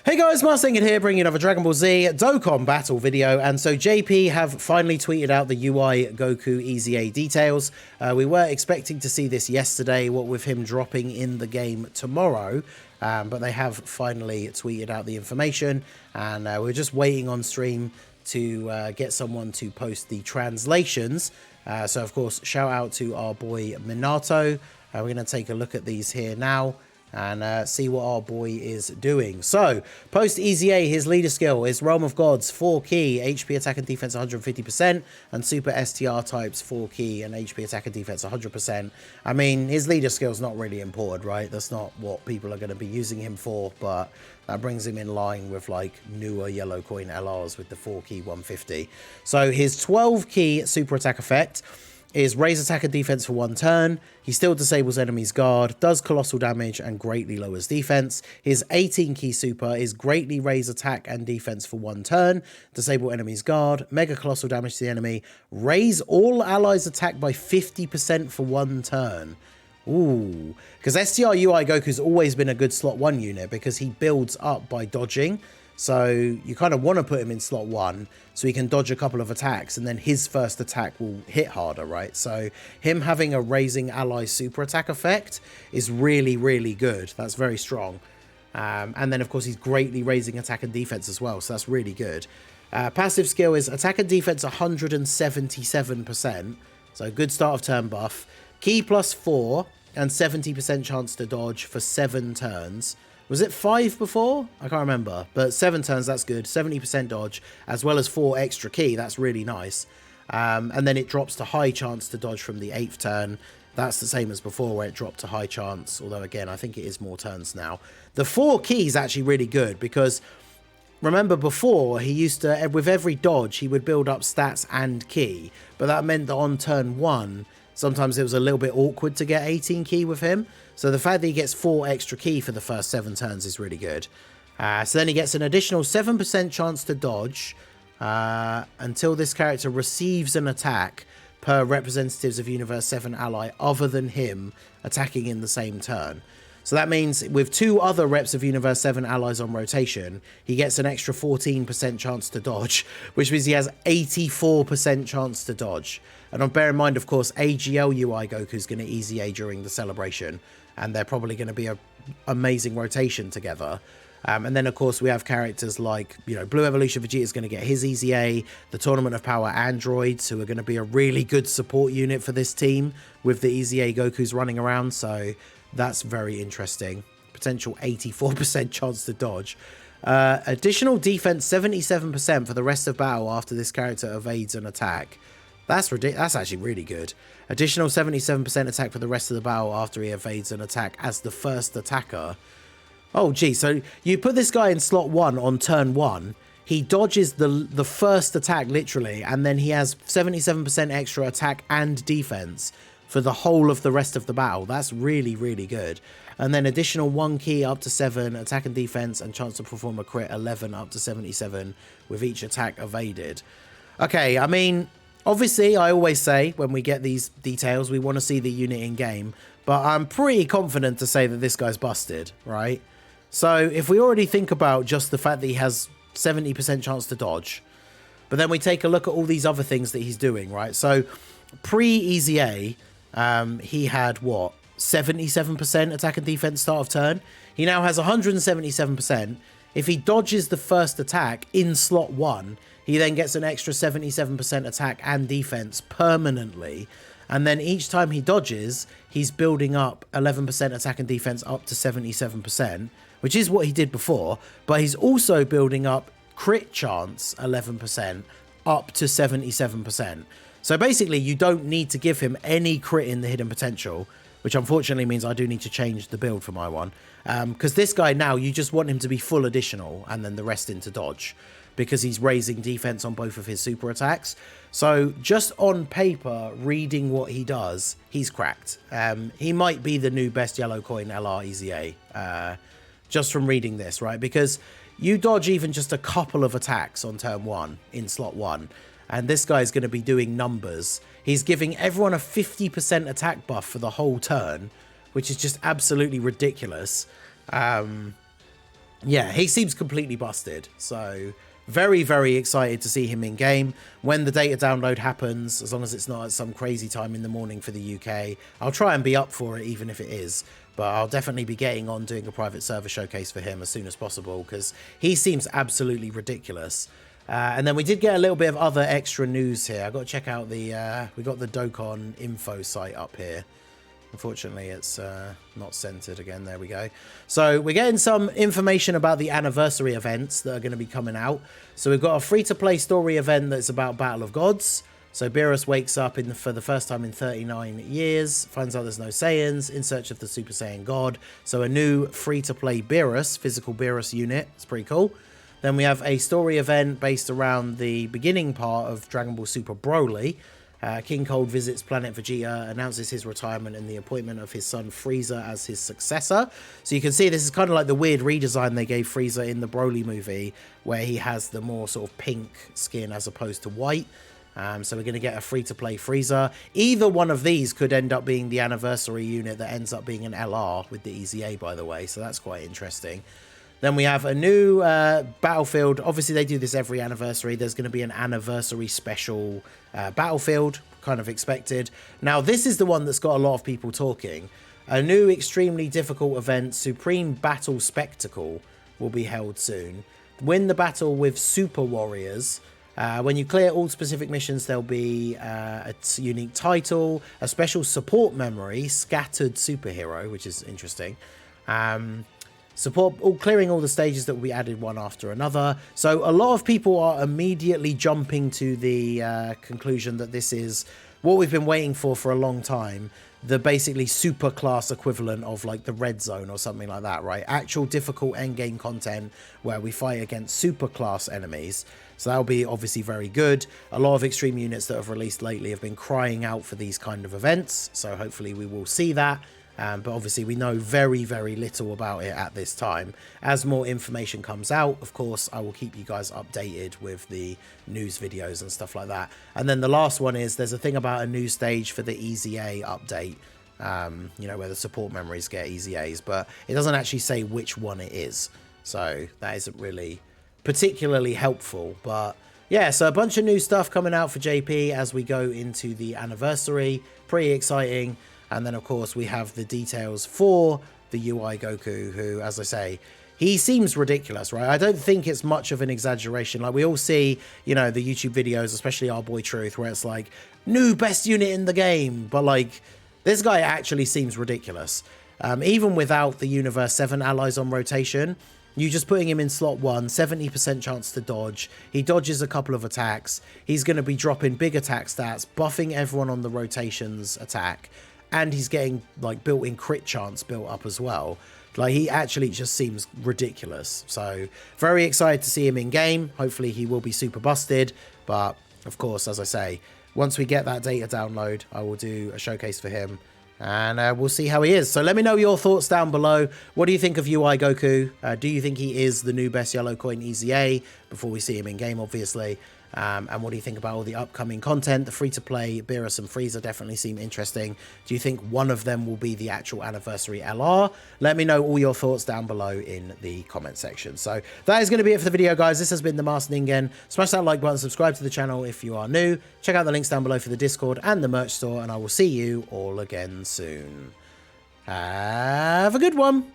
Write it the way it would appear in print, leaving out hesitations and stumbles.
Hey guys, Marsinged here, bringing another Dragon Ball Z Dokkan battle video. And so JP have finally tweeted out the UI Goku EZA details. We were expecting to see this yesterday, what with him dropping in the game tomorrow. But they have finally tweeted out the information. And we're just waiting on stream to get someone to post the translations. So of course, shout out to our boy Minato. We're going to take a look at these here now and see what our boy is doing. So, post EZA, his leader skill is Realm of Gods, 4 key, HP attack and defense 150%, and Super STR types 4 key and HP attack and defense 100%. I mean, his leader skill is not really important, right? That's not what people are going to be using him for, but that brings him in line with like newer yellow coin LRs with the 4 key 150. So, his 12 key super attack effect is raise attack and defense for 1 turn. He still disables enemies' guard, does colossal damage, and greatly lowers defense. His 18 key super is greatly raise attack and defense for 1 turn, disable enemies' guard, mega colossal damage to the enemy, raise all allies' attack by 50% for 1 turn. Ooh, because STR UI Goku's always been a good slot 1 unit because he builds up by dodging. So you kind of want to put him in slot 1 so he can dodge a couple of attacks and then his first attack will hit harder, right? So him having a raising ally super attack effect is really, really good. That's very strong. And then, of course, he's greatly raising attack and defense as well. So that's really good. Passive skill is attack and defense 177%. So good start of turn buff. Key +4 and 70% chance to dodge for 7 turns. Was it 5 before? I can't remember. But 7 turns, that's good. 70% dodge, as well as 4 extra key. That's really nice. And then it drops to high chance to dodge from the 8th turn. That's the same as before, where it dropped to high chance. Although, again, I think it is more turns now. The 4 key is actually really good, because remember before, he used to, with every dodge, he would build up stats and key. But that meant that on turn 1, sometimes it was a little bit awkward to get 18 key with him. So the fact that he gets 4 extra key for the first 7 turns is really good. So then he gets an additional 7% chance to dodge until this character receives an attack per representatives of Universe 7 ally other than him attacking in the same turn. So that means with 2 other reps of Universe 7 allies on rotation, he gets an extra 14% chance to dodge, which means he has 84% chance to dodge. And bear in mind, of course, AGL UI Goku is going to EZA during the celebration, and they're probably going to be an amazing rotation together. And then, of course, we have characters like, you know, Blue Evolution Vegeta is going to get his EZA, the Tournament of Power androids, who are going to be a really good support unit for this team with the EZA Gokus running around. So that's very interesting. Potential 84% chance to dodge. Additional defense 77% for the rest of battle after this character evades an attack. That's ridiculous. That's actually really good. Additional 77% attack for the rest of the battle after he evades an attack as the first attacker. Oh, gee. So you put this guy in slot 1 on turn 1. He dodges the first attack, literally, and then he has 77% extra attack and defense for the whole of the rest of the battle. That's really, really good. And then additional 1 key up to 7, attack and defense, and chance to perform a crit 11 up to 77 with each attack evaded. Okay, I mean, obviously, I always say when we get these details, we want to see the unit in game, but I'm pretty confident to say that this guy's busted, right? So if we already think about just the fact that he has 70% chance to dodge, but then we take a look at all these other things that he's doing, right? So pre-EZA, he had, what, 77% attack and defense start of turn? He now has 177%. If he dodges the first attack in slot 1, he then gets an extra 77% attack and defense permanently. And then each time he dodges, he's building up 11% attack and defense up to 77%, which is what he did before. But he's also building up crit chance 11% up to 77%. So basically, you don't need to give him any crit in the hidden potential, which unfortunately means I do need to change the build for my one. Because this guy now, you just want him to be full additional and then the rest into dodge, because he's raising defense on both of his super attacks. So just on paper, reading what he does, he's cracked. He might be the new best yellow coin LR EZA, just from reading this, right? Because you dodge even just a couple of attacks on turn 1 in slot 1, and this guy's going to be doing numbers. He's giving everyone a 50% attack buff for the whole turn, which is just absolutely ridiculous. yeah, he seems completely busted. So very, very excited to see him in game. When the data download happens, as long as it's not at some crazy time in the morning for the UK, I'll try and be up for it, even if it is. But I'll definitely be getting on doing a private server showcase for him as soon as possible, because he seems absolutely ridiculous. And then we did get a little bit of other extra news here. I've got to check out the... we got the Dokkan info site up here. Unfortunately, it's not centered again. There we go. So we're getting some information about the anniversary events that are going to be coming out. So we've got a free-to-play story event that's about Battle of Gods. So Beerus wakes up for the first time in 39 years, finds out there's no Saiyans, in search of the Super Saiyan God. So a new free-to-play Beerus, physical Beerus unit. It's pretty cool. Then we have a story event based around the beginning part of Dragon Ball Super Broly. King Cold visits planet Vegeta, announces his retirement and the appointment of his son Frieza as his successor. So you can see this is kind of like the weird redesign they gave Frieza in the Broly movie, where he has the more sort of pink skin as opposed to white. So we're going to get a free-to-play Frieza. Either one of these could end up being the anniversary unit that ends up being an LR with the EZA, by the way. So that's quite interesting. Then we have a new battlefield. Obviously, they do this every anniversary. There's going to be an anniversary special battlefield, kind of expected. Now, this is the one that's got a lot of people talking. A new extremely difficult event, Supreme Battle Spectacle, will be held soon. Win the battle with Super Warriors. When you clear all specific missions, there'll be a unique title, a special support memory, Scattered Superhero, which is interesting. Clearing all the stages that will be added one after another. So a lot of people are immediately jumping to the conclusion that this is what we've been waiting for a long time. The basically super class equivalent of like the red zone or something like that, right? Actual difficult endgame content where we fight against super class enemies. So that'll be obviously very good. A lot of extreme units that have released lately have been crying out for these kind of events. So hopefully we will see that. But obviously we know very, very little about it at this time. As more information comes out, of course, I will keep you guys updated with the news videos and stuff like that. And then the last one is there's a thing about a new stage for the EZA update, you know, where the support memories get EZAs, but it doesn't actually say which one it is. So that isn't really particularly helpful. But yeah, so a bunch of new stuff coming out for JP as we go into the anniversary. Pretty exciting. And then, of course, we have the details for the UI Goku, who, as I say, he seems ridiculous, right? I don't think it's much of an exaggeration. Like, we all see, you know, the YouTube videos, especially our boy Truth, where it's like, new best unit in the game. But, like, this guy actually seems ridiculous. Even without the Universe 7 allies on rotation, you just putting him in slot 1, 70% chance to dodge. He dodges a couple of attacks. He's going to be dropping big attack stats, buffing everyone on the rotations attack. And he's getting, like, built-in crit chance built up as well. Like, he actually just seems ridiculous. So, very excited to see him in game. Hopefully, he will be super busted. But, of course, as I say, once we get that data download, I will do a showcase for him. And we'll see how he is. So, let me know your thoughts down below. What do you think of UI Goku? Do you think he is the new best yellow coin EZA? Before we see him in game, obviously. And what do you think about all the upcoming content? The free-to-play Beerus and Frieza definitely seem interesting. Do you think one of them will be the actual anniversary LR? Let me know all your thoughts down below in the comment section. So that is going to be it for the video, guys. This has been the Master Ningen. Smash that like button, subscribe to the channel if you are new. Check out the links down below for the Discord and the merch store, and I will see you all again soon. Have a good one.